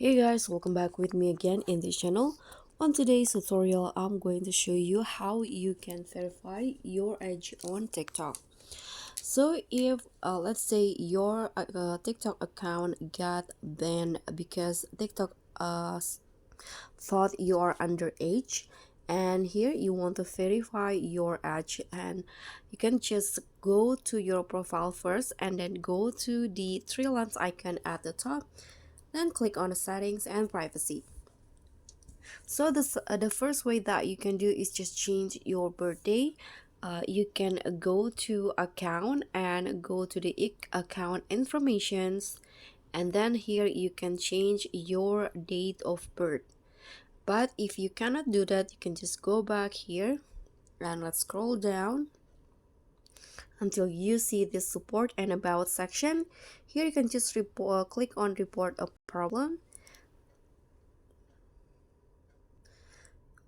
Hey guys, welcome back with me again in this channel. On today's tutorial, I'm going to show you how you can verify your age on TikTok. So if let's say your TikTok account got banned because TikTok thought you are underage, and here you want to verify your age, and you can just go to your profile first and then go to the three lines icon at the top, then click on the settings and privacy. So the first way that you can do is just change your birthday. You can go to account and go to the account informations, and then here you can change your date of birth. But if you cannot do that, you can just go back here and let's scroll down until you see the support and about section. Here you can just click on report a problem.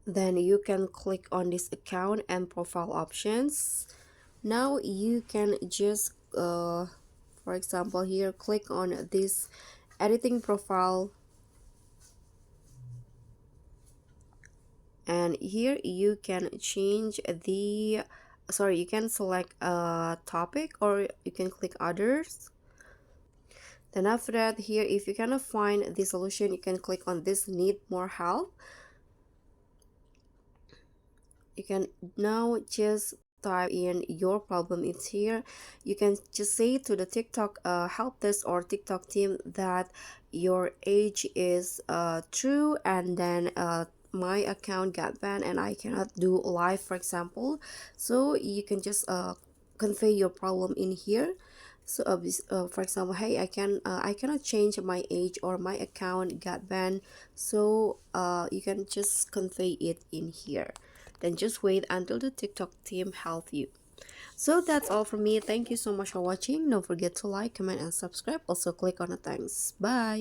Then you can click on this account and profile options. Now you can just for example here, click on this editing profile, and here you can change the you can select a topic or you can click others. Then after that, here if you cannot find the solution, you can click on this need more help. You can now just type in your problem. It's here. You can just say to the TikTok help desk or TikTok team that your age is true, and then my account got banned and I cannot do live, for example. So you can just convey your problem in here. So for example, hey, I cannot change my age or my account got banned. So you can just convey it in here. Then just wait until the TikTok team help you. So that's all from me. Thank you so much for watching. Don't forget to like, comment, and subscribe. Also click on the thanks. Bye.